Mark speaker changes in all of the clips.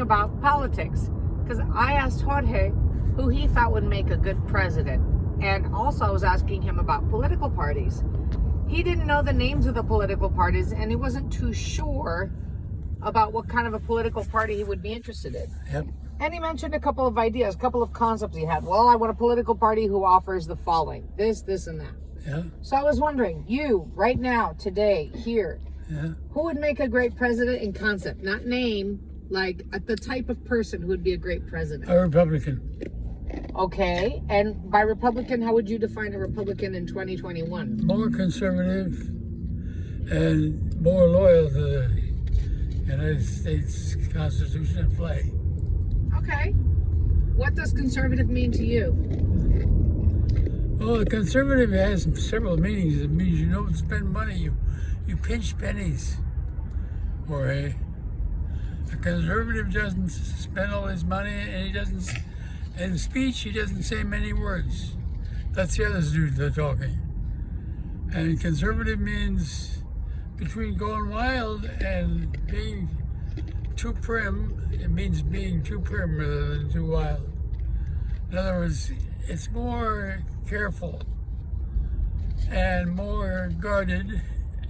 Speaker 1: talking about politics because I asked Jorge who he thought would make a good president. And also I was asking him about political parties. He didn't know the names of the political parties and he wasn't too sure about what kind of a political party he would be interested in.
Speaker 2: Yep.
Speaker 1: And he mentioned a couple of ideas, a couple of concepts he had. Well, I want a political party who offers the following, this, and that.
Speaker 2: Yeah.
Speaker 1: So I was wondering, you, right now, today, here, who would make a great president in concept? Not name, like the type of person who would be a great president.
Speaker 2: A Republican.
Speaker 1: Okay, and by Republican, how would you define a Republican in 2021?
Speaker 2: More conservative and more loyal to the United States Constitution and flag.
Speaker 1: Okay. What does conservative mean to you?
Speaker 2: Well, a conservative has several meanings. It means you don't spend money, you pinch pennies. Or a conservative doesn't spend all his money and he doesn't, in speech, he doesn't say many words. That's the other dude they're talking. And conservative means between going wild and being too prim, it means being too prim rather than too wild. In other words, it's more careful and more guarded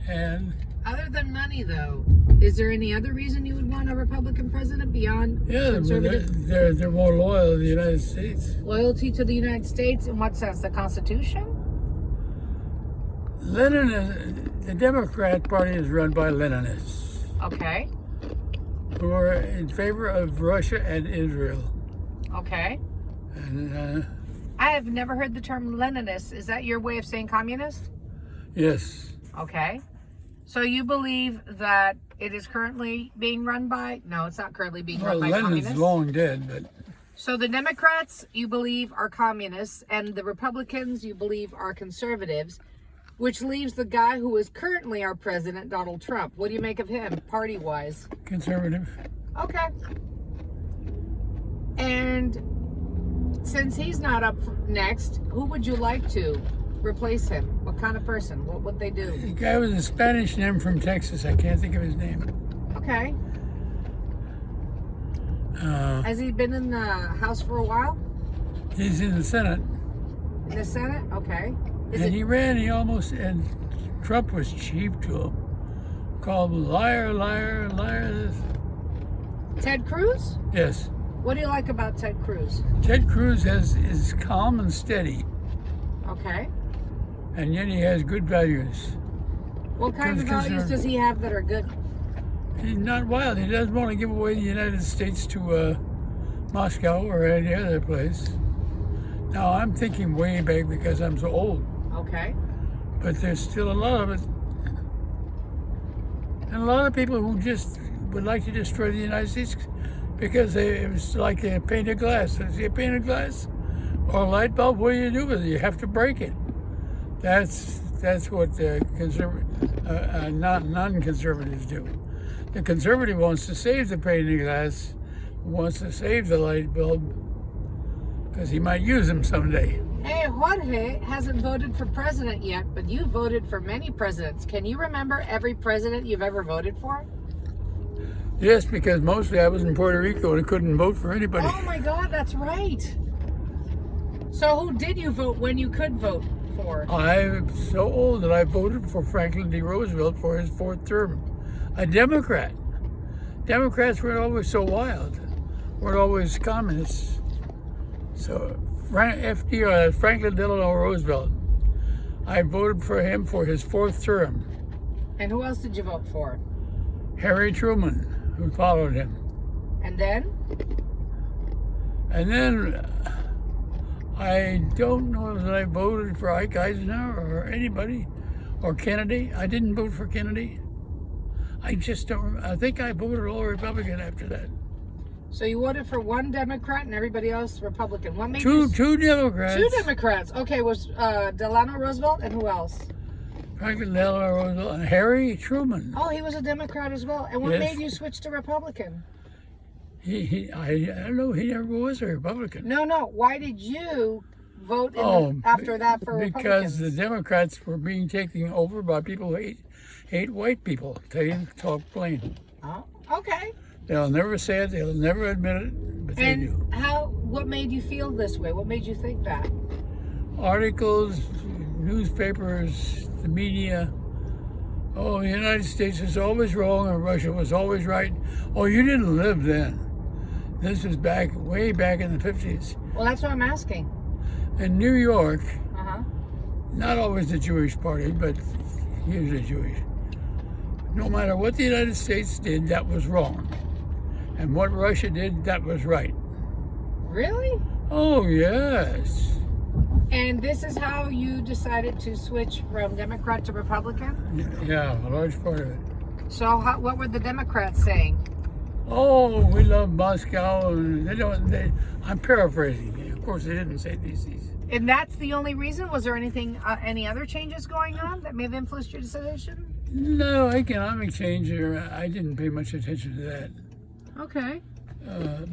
Speaker 2: and...
Speaker 1: Other than money, though, is there any other reason you would want a Republican president beyond conservative?
Speaker 2: They're more loyal to the United States.
Speaker 1: Loyalty to the United States in what sense? The Constitution?
Speaker 2: The Democrat Party is run by Leninists.
Speaker 1: Okay.
Speaker 2: Who are in favor of Russia and Israel.
Speaker 1: Okay.
Speaker 2: And,
Speaker 1: I have never heard the term Leninist. Is that your way of saying communist?
Speaker 2: yes.
Speaker 1: Okay. So you believe that it is currently being run by... No, it's not currently being run by
Speaker 2: Lenin's
Speaker 1: communists.
Speaker 2: long dead, but...
Speaker 1: So the Democrats, you believe, are communists, and the Republicans, you believe, are conservatives, which leaves the guy who is currently our president, Donald Trump. What do you make of him, party-wise?
Speaker 2: Conservative.
Speaker 1: Okay. And since he's not up next, who would you like to replace him? What kind of person? What would they do?
Speaker 2: The guy with a Spanish name from Texas. I can't think of his name.
Speaker 1: Okay. Has he been in the House for a while?
Speaker 2: He's in the Senate.
Speaker 1: In the Senate? Okay.
Speaker 2: And Trump was cheap to him. Called him liar, liar, liar.
Speaker 1: Ted Cruz?
Speaker 2: Yes.
Speaker 1: What do you like about Ted Cruz?
Speaker 2: Ted Cruz is calm and steady.
Speaker 1: Okay.
Speaker 2: And yet he has good values.
Speaker 1: What kind of values does he have that are good?
Speaker 2: He's not wild. He doesn't want to give away the United States to Moscow or any other place. Now, I'm thinking way back because I'm so old.
Speaker 1: Okay.
Speaker 2: But there's still a lot of it. And a lot of people who just would like to destroy the United States because it was like a painted glass. See a painted glass or a light bulb, what do you do with it? You have to break it. That's what the non-conservatives do. The conservative wants to save the painted glass, wants to save the light bulb, because he might use them someday.
Speaker 1: Hey, Jorge hasn't voted for president yet, but you voted for many presidents. Can you remember every president you've ever voted for?
Speaker 2: Yes, because mostly I was in Puerto Rico and couldn't vote for anybody.
Speaker 1: Oh my God, that's right. So who did you vote when you could vote for?
Speaker 2: I'm so old that I voted for Franklin D. Roosevelt for his fourth term. A Democrat. Democrats weren't always so wild, weren't always communists. So Franklin Delano Roosevelt, I voted for him for his fourth term.
Speaker 1: And who else did you vote for?
Speaker 2: Harry Truman, who followed him.
Speaker 1: And then?
Speaker 2: And then I don't know that I voted for Ike Eisenhower or anybody, or Kennedy. I didn't vote for Kennedy. I just don't remember. I think I voted all Republican after that.
Speaker 1: So you voted for one Democrat and everybody else Republican. What made
Speaker 2: Two Democrats.
Speaker 1: Two Democrats. Okay, was Delano Roosevelt and who else?
Speaker 2: Franklin Delano Roosevelt and Harry Truman.
Speaker 1: Oh, he was a Democrat as well. And what
Speaker 2: Yes.
Speaker 1: made you switch to Republican?
Speaker 2: I don't know. He never was a Republican.
Speaker 1: No. Why did you vote after that for Republicans?
Speaker 2: Because the Democrats were being taken over by people who hate white people. Tell you, talk plain.
Speaker 1: Oh, okay.
Speaker 2: They'll never say it. They'll never admit it, but they do.
Speaker 1: And what made you feel this way? What made you think that?
Speaker 2: Articles, newspapers, the media. Oh, the United States is always wrong and Russia was always right. Oh, you didn't live then. This was way back in the 50s.
Speaker 1: Well, that's what I'm asking.
Speaker 2: In New York,
Speaker 1: Uh-huh.
Speaker 2: not always the Jewish party, but usually Jewish. No matter what the United States did, that was wrong. And what Russia did, that was right.
Speaker 1: Really?
Speaker 2: Oh, yes.
Speaker 1: And this is how you decided to switch from Democrat to Republican?
Speaker 2: Yeah, a large part of it.
Speaker 1: So what were the Democrats saying?
Speaker 2: Oh, we love Moscow. And I'm paraphrasing. Of course, they didn't say these.
Speaker 1: And that's the only reason? Was there any other changes going on that may have influenced your decision?
Speaker 2: No, economic change, I didn't pay much attention to that.
Speaker 1: Okay.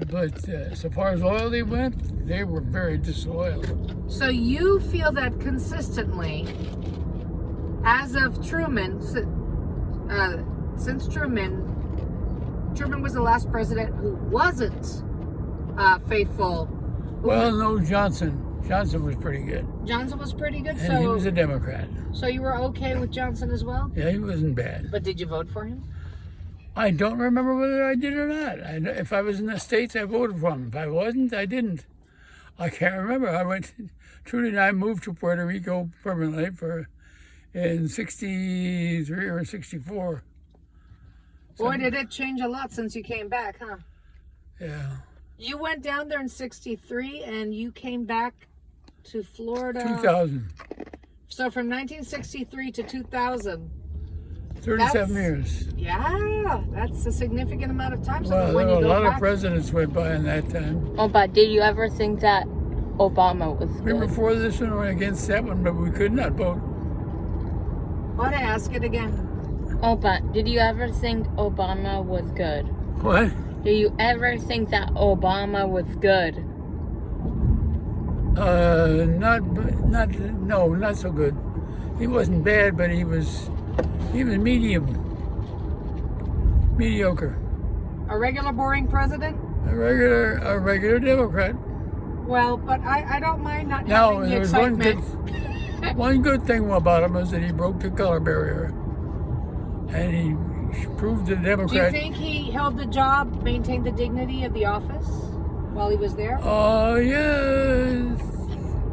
Speaker 2: But so far as loyalty went, they were very disloyal.
Speaker 1: So you feel that consistently, as of Truman, since Truman was the last president who wasn't faithful.
Speaker 2: Well, no, Johnson. Johnson was pretty good.
Speaker 1: Johnson was pretty good,
Speaker 2: And he was a Democrat.
Speaker 1: So you were okay with Johnson as well?
Speaker 2: Yeah, he wasn't bad.
Speaker 1: But did you vote for him?
Speaker 2: I don't remember whether I did or not. If I was in the States, I voted for him. If I wasn't, I didn't. I can't remember. Trudy and I moved to Puerto Rico permanently in 63 or 64.
Speaker 1: Boy, did it change a lot since you came back, huh?
Speaker 2: Yeah.
Speaker 1: You went down there in 63 and you came back to Florida.
Speaker 2: 2000.
Speaker 1: So from 1963 to 2000.
Speaker 2: 37 years.
Speaker 1: Yeah, that's a significant amount of time. So
Speaker 2: Well,
Speaker 1: when you
Speaker 2: a
Speaker 1: go
Speaker 2: lot
Speaker 1: back,
Speaker 2: of presidents went by in that time.
Speaker 3: Oh, but did you ever think that Obama was
Speaker 2: We were
Speaker 3: good?
Speaker 2: for this one or against that one, but we could not vote.
Speaker 1: want to ask it again.
Speaker 3: Oh, but did you ever think Obama was good?
Speaker 2: What?
Speaker 3: Do you ever think that Obama was good?
Speaker 2: Not so good. He wasn't bad, but he was mediocre.
Speaker 1: A regular boring president?
Speaker 2: A regular Democrat.
Speaker 1: Well, but I don't mind not
Speaker 2: Now,
Speaker 1: having the
Speaker 2: there was
Speaker 1: excitement.
Speaker 2: one good thing about him was that he broke the color barrier. And he proved the
Speaker 1: Do you
Speaker 2: Democrat.
Speaker 1: think he held the job, maintained the dignity of the office while he was there?
Speaker 2: Yes.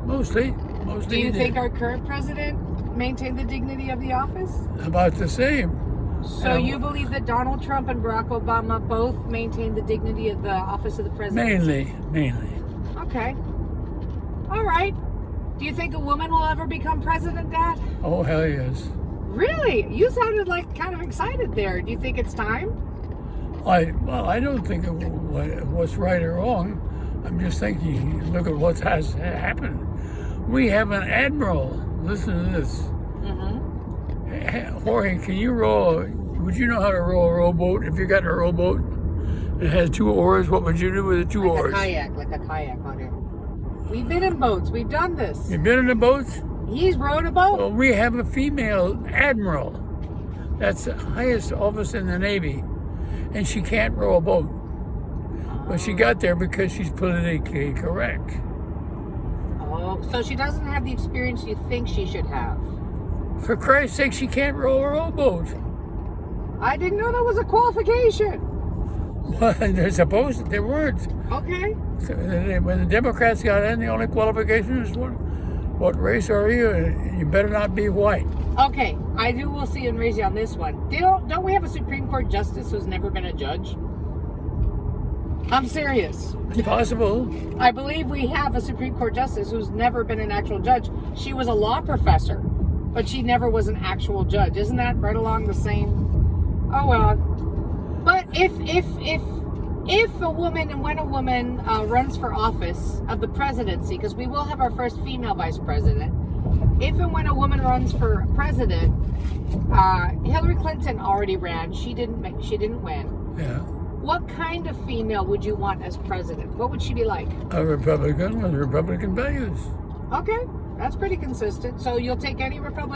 Speaker 2: Mostly
Speaker 1: Do you
Speaker 2: he
Speaker 1: think
Speaker 2: did.
Speaker 1: our current president maintained the dignity of the office?
Speaker 2: About the same.
Speaker 1: So you believe that Donald Trump and Barack Obama both maintained the dignity of the office of the president?
Speaker 2: Mainly.
Speaker 1: Okay. All right. Do you think a woman will ever become president, Dad?
Speaker 2: Oh, hell yes.
Speaker 1: Really? You sounded like kind of excited there. Do you think it's time?
Speaker 2: I don't think what's right or wrong. I'm just thinking, look at what has happened. We have an admiral. Listen to this.
Speaker 1: Mm-hmm.
Speaker 2: Jorge, would you know how to row a rowboat? If you got a rowboat and it has 2 oars, what would you do with the 2 oars?
Speaker 1: Like a kayak on it. We've been in boats. We've done this.
Speaker 2: You been in a boat?
Speaker 1: He's rowed a boat.
Speaker 2: Well, we have a female admiral. That's the highest office in the Navy. And she can't row a boat. But she got there because she's politically correct.
Speaker 1: Oh, so she doesn't have the experience you think she should have.
Speaker 2: For Christ's sake, she can't row a rowboat.
Speaker 1: I didn't know that was a qualification.
Speaker 2: Well, they're supposed to. They weren't.
Speaker 1: Okay.
Speaker 2: So when the Democrats got in, the only qualification is what race are you? You better not be white.
Speaker 1: Okay, we'll see and raise you on this one. Don't we have a Supreme Court justice who's never been a judge? I'm serious.
Speaker 2: It's possible.
Speaker 1: I believe we have a Supreme Court justice who's never been an actual judge. She was a law professor, but she never was an actual judge. Isn't that right along the same? Oh well. But if a woman and when a woman runs for office of the presidency, because we will have our first female vice president. If and when a woman runs for president, Hillary Clinton already ran. She didn't win.
Speaker 2: Yeah.
Speaker 1: What kind of female would you want as president? What would she be like?
Speaker 2: A Republican with Republican values.
Speaker 1: Okay, that's pretty consistent. So you'll take any Republican